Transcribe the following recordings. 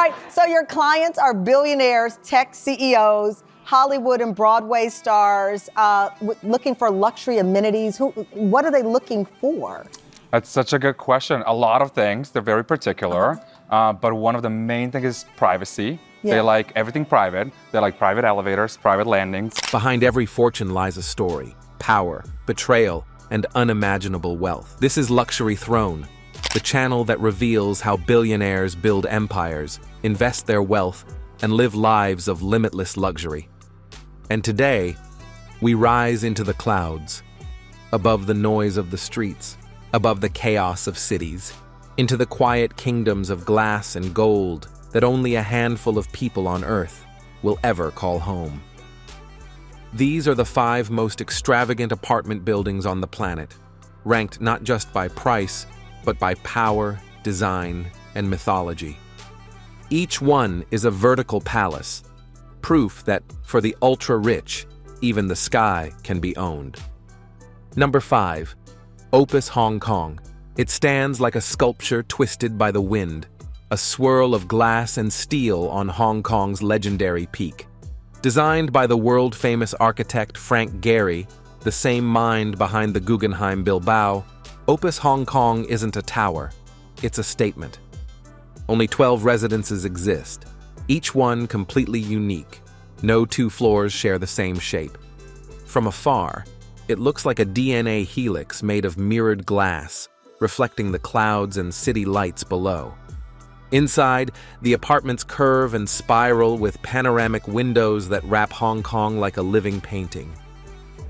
right, so your clients are billionaires, tech CEOs, Hollywood and Broadway stars, looking for luxury amenities. What are they looking for? That's such a good question. A lot of things. They're very particular. But one of the main things is privacy. Yeah. They like everything private. They like private elevators, private landings. Behind every fortune lies a story, power, betrayal, and unimaginable wealth. This is Luxury Throne, the channel that reveals how billionaires build empires, invest their wealth, and live lives of limitless luxury. And today, we rise into the clouds, above the noise of the streets, above the chaos of cities, into the quiet kingdoms of glass and gold that only a handful of people on Earth will ever call home. These are the 5 most extravagant apartment buildings on the planet, ranked not just by price, but by power, design, and mythology. Each one is a vertical palace, proof that for the ultra-rich, even the sky can be owned. Number 5. Opus Hong Kong. It stands like a sculpture twisted by the wind, a swirl of glass and steel on Hong Kong's legendary peak. Designed by the world-famous architect Frank Gehry, the same mind behind the Guggenheim Bilbao, Opus Hong Kong isn't a tower, it's a statement. Only 12 residences exist, each one completely unique. No 2 floors share the same shape. From afar, it looks like a DNA helix made of mirrored glass, reflecting the clouds and city lights below. Inside, the apartments curve and spiral with panoramic windows that wrap Hong Kong like a living painting.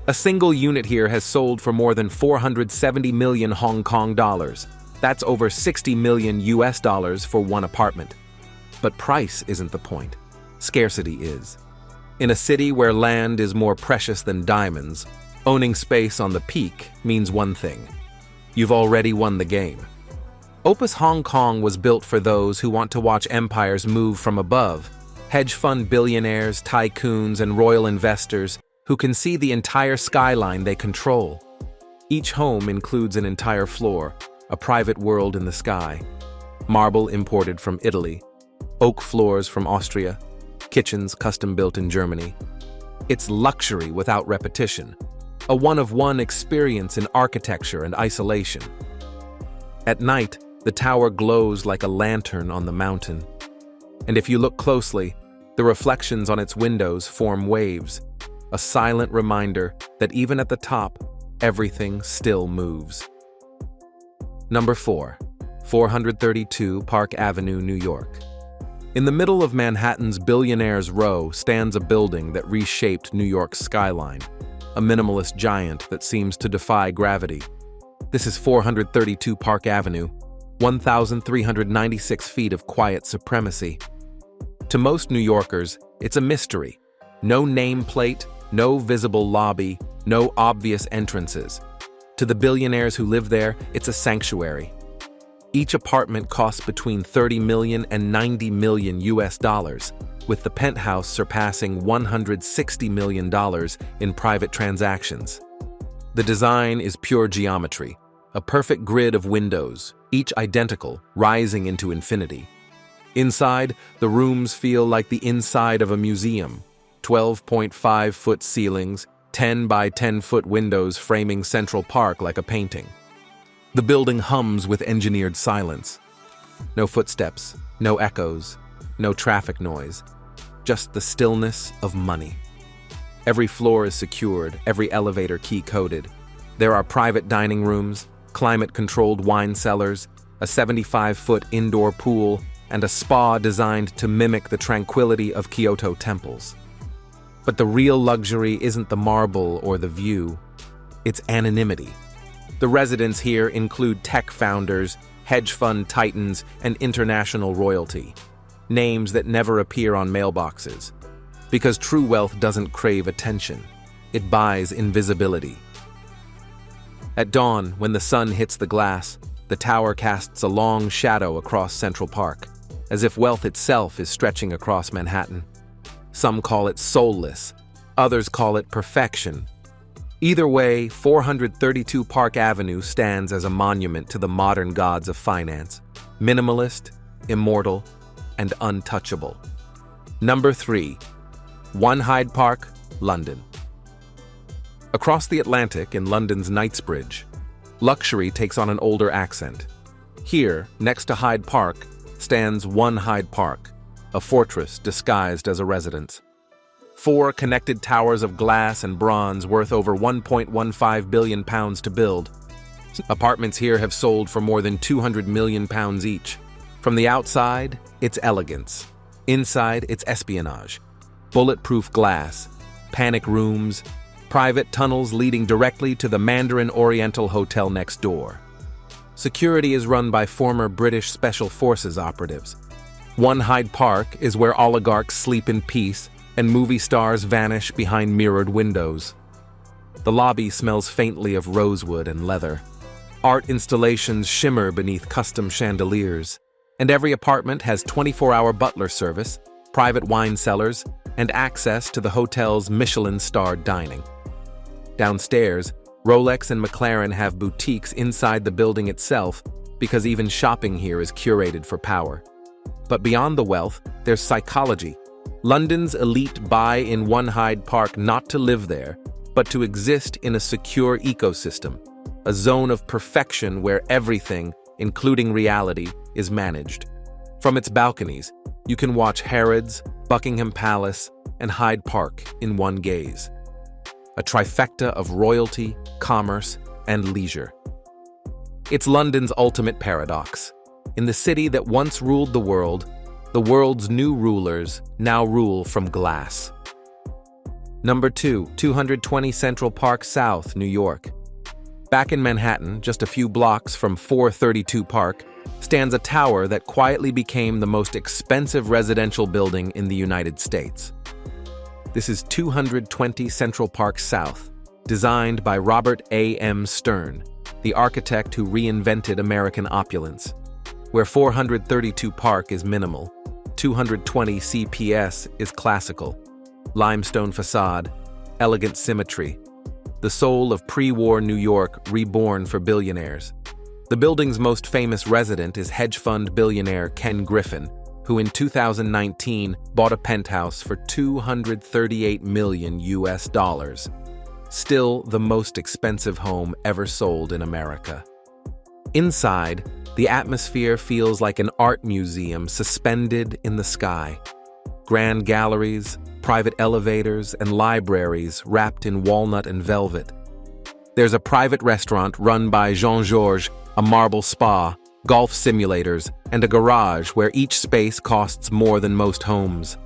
A single unit here has sold for more than 470 million Hong Kong dollars. That's over 60 million US dollars for one apartment. But price isn't the point. Scarcity is. In a city where land is more precious than diamonds, owning space on the peak means one thing. You've already won the game. Opus Hong Kong was built for those who want to watch empires move from above, hedge fund billionaires, tycoons, and royal investors who can see the entire skyline they control. Each home includes an entire floor, a private world in the sky, marble imported from Italy, oak floors from Austria, kitchens custom-built in Germany. It's luxury without repetition, a one-of-one experience in architecture and isolation. At night, the tower glows like a lantern on the mountain. And if you look closely, the reflections on its windows form waves, a silent reminder that even at the top, everything still moves. Number 4. 432 Park Avenue, New York. In the middle of Manhattan's Billionaires Row stands a building that reshaped New York's skyline, a minimalist giant that seems to defy gravity. This is 432 Park Avenue, 1,396 feet of quiet supremacy. To most New Yorkers, it's a mystery. No nameplate, no visible lobby, no obvious entrances. To the billionaires who live there, it's a sanctuary. Each apartment costs between 30 million and 90 million US dollars, with the penthouse surpassing $160 million in private transactions. The design is pure geometry, a perfect grid of windows, each identical, rising into infinity. Inside, the rooms feel like the inside of a museum. 12.5-foot ceilings, 10 by 10-foot windows framing Central Park like a painting. The building hums with engineered silence. No footsteps, no echoes, no traffic noise, just the stillness of money. Every floor is secured, every elevator key-coded. There are private dining rooms, climate-controlled wine cellars, a 75-foot indoor pool, and a spa designed to mimic the tranquility of Kyoto temples. But the real luxury isn't the marble or the view, it's anonymity. The residents here include tech founders, hedge fund titans, and international royalty, names that never appear on mailboxes. Because true wealth doesn't crave attention, it buys invisibility. At dawn, when the sun hits the glass, the tower casts a long shadow across Central Park, as if wealth itself is stretching across Manhattan. Some call it soulless, others call it perfection. Either way, 432 Park Avenue stands as a monument to the modern gods of finance. Minimalist, immortal, and untouchable. Number 3. One Hyde Park, London. Across the Atlantic in London's Knightsbridge, luxury takes on an older accent. Here, next to Hyde Park, stands One Hyde Park, a fortress disguised as a residence. 4 connected towers of glass and bronze worth over £1.15 billion to build. Apartments here have sold for more than £200 million each. From the outside, it's elegance. Inside, it's espionage. Bulletproof glass, panic rooms, private tunnels leading directly to the Mandarin Oriental Hotel next door. Security is run by former British Special Forces operatives. One Hyde Park is where oligarchs sleep in peace and movie stars vanish behind mirrored windows. The lobby smells faintly of rosewood and leather. Art installations shimmer beneath custom chandeliers, and every apartment has 24-hour butler service, private wine cellars, and access to the hotel's Michelin-starred dining. Downstairs, Rolex and McLaren have boutiques inside the building itself because even shopping here is curated for power. But beyond the wealth, there's psychology. London's elite buy in One Hyde Park not to live there, but to exist in a secure ecosystem, a zone of perfection where everything, including reality, is managed. From its balconies, you can watch Harrods, Buckingham Palace, and Hyde Park in one gaze. A trifecta of royalty, commerce, and leisure. It's London's ultimate paradox. In the city that once ruled the world's new rulers now rule from glass. Number 2, 220 Central Park South, New York. Back in Manhattan, just a few blocks from 432 Park, stands a tower that quietly became the most expensive residential building in the United States. This is 220 Central Park South, designed by Robert A. M. Stern, the architect who reinvented American opulence. Where 432 Park is minimal, 220 CPS is classical. Limestone facade, elegant symmetry. The soul of pre-war New York reborn for billionaires. The building's most famous resident is hedge fund billionaire Ken Griffin, who in 2019 bought a penthouse for $238 million. Still the most expensive home ever sold in America. Inside, the atmosphere feels like an art museum suspended in the sky. Grand galleries, private elevators, and libraries wrapped in walnut and velvet. There's a private restaurant run by Jean-Georges, a marble spa, golf simulators, and a garage where each space costs more than most homes.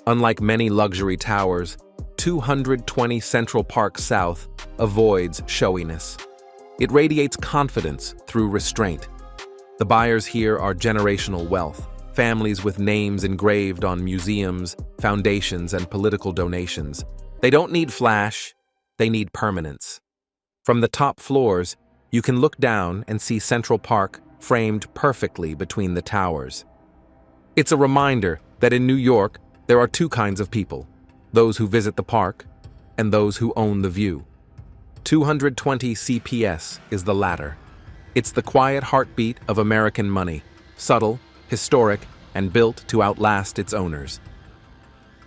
Unlike many luxury towers, 220 Central Park South avoids showiness. It radiates confidence through restraint. The buyers here are generational wealth, families with names engraved on museums, foundations, and political donations. They don't need flash, they need permanence. From the top floors, you can look down and see Central Park framed perfectly between the towers. It's a reminder that in New York, there are 2 kinds of people, those who visit the park and those who own the view. 220 CPS is the latter. It's the quiet heartbeat of American money, subtle, historic, and built to outlast its owners.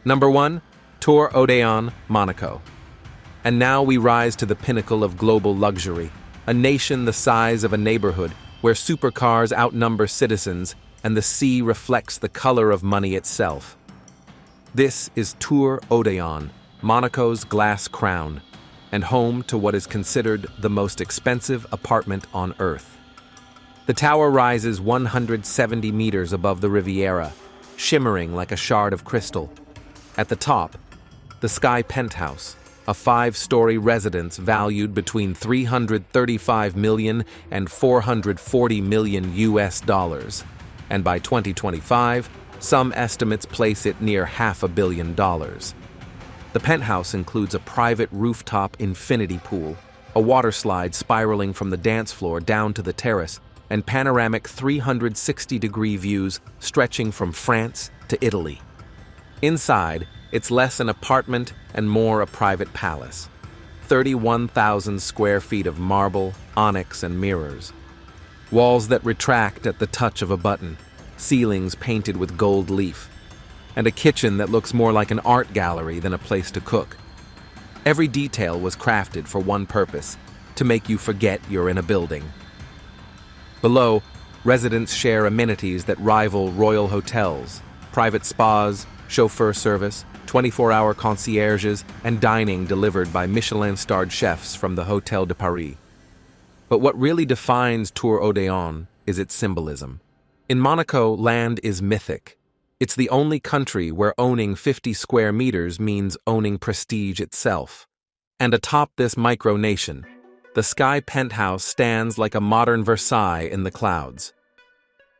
Number 1, Tour Odéon, Monaco. And now we rise to the pinnacle of global luxury, a nation the size of a neighborhood where supercars outnumber citizens and the sea reflects the color of money itself. This is Tour Odéon, Monaco's glass crown, and home to what is considered the most expensive apartment on Earth. The tower rises 170 meters above the Riviera, shimmering like a shard of crystal. At the top, the Sky Penthouse, a 5-story residence valued between $335 million and $440 million, and by 2025, some estimates place it near $500 million. The penthouse includes a private rooftop infinity pool, a water slide spiraling from the dance floor down to the terrace, and panoramic 360-degree views stretching from France to Italy. Inside, it's less an apartment and more a private palace. 31,000 square feet of marble, onyx, and mirrors. Walls that retract at the touch of a button. ceilings painted with gold leaf, and a kitchen that looks more like an art gallery than a place to cook. Every detail was crafted for one purpose: to make you forget you're in a building. Below, residents share amenities that rival royal hotels, private spas, chauffeur service, 24-hour concierges, and dining delivered by Michelin-starred chefs from the Hôtel de Paris. But what really defines Tour Odéon is its symbolism. In Monaco, land is mythic. It's the only country where owning 50 square meters means owning prestige itself. And atop this micronation, the Sky Penthouse stands like a modern Versailles in the clouds.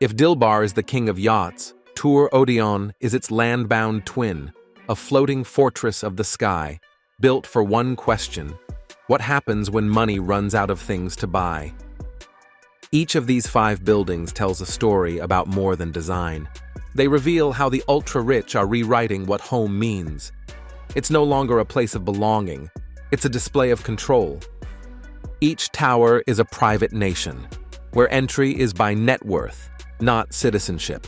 If Dilbar is the king of yachts, Tour Odéon is its land-bound twin, a floating fortress of the sky, built for one question: what happens when money runs out of things to buy? Each of these 5 buildings tells a story about more than design. They reveal how the ultra-rich are rewriting what home means. It's no longer a place of belonging, it's a display of control. Each tower is a private nation, where entry is by net worth, not citizenship.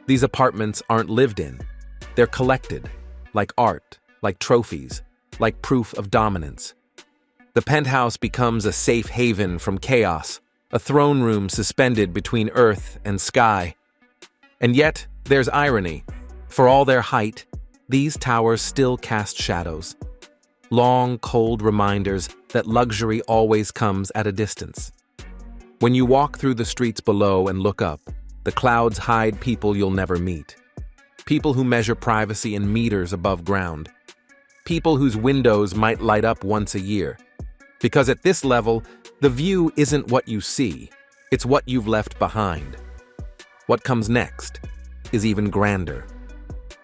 These apartments aren't lived in, they're collected, like art, like trophies, like proof of dominance. The penthouse becomes a safe haven from chaos, a throne room suspended between earth and sky. And yet, there's irony. For all their height, these towers still cast shadows. Long, cold reminders that luxury always comes at a distance. When you walk through the streets below and look up, the clouds hide people you'll never meet. People who measure privacy in meters above ground. People whose windows might light up once a year. Because at this level, the view isn't what you see, it's what you've left behind. What comes next is even grander.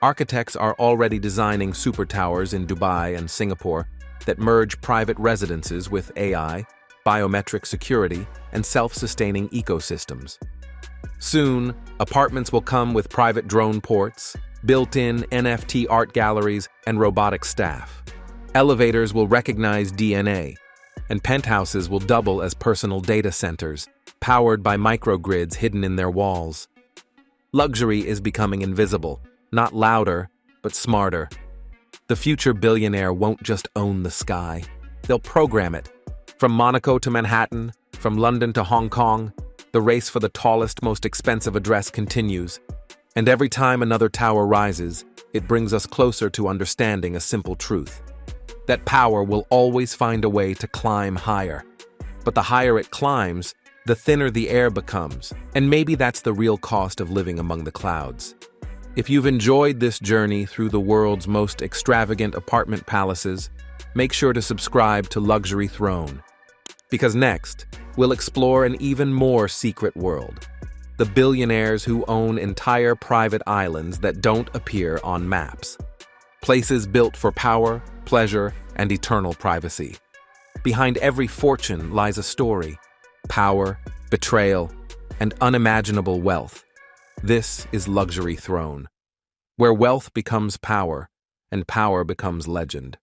Architects are already designing super towers in Dubai and Singapore that merge private residences with AI, biometric security, and self-sustaining ecosystems. Soon, apartments will come with private drone ports, built-in NFT art galleries, and robotic staff. Elevators will recognize DNA, and penthouses will double as personal data centers, powered by microgrids hidden in their walls. Luxury is becoming invisible, not louder, but smarter. The future billionaire won't just own the sky. They'll program it. From Monaco to Manhattan, from London to Hong Kong, the race for the tallest, most expensive address continues. And every time another tower rises, it brings us closer to understanding a simple truth: that power will always find a way to climb higher. But the higher it climbs, the thinner the air becomes, and maybe that's the real cost of living among the clouds. If you've enjoyed this journey through the world's most extravagant apartment palaces, make sure to subscribe to Luxury Throne. Because next, we'll explore an even more secret world: the billionaires who own entire private islands that don't appear on maps. Places built for power, pleasure, and eternal privacy. Behind every fortune lies a story: power, betrayal, and unimaginable wealth. This is Luxury Throne, where wealth becomes power and power becomes legend.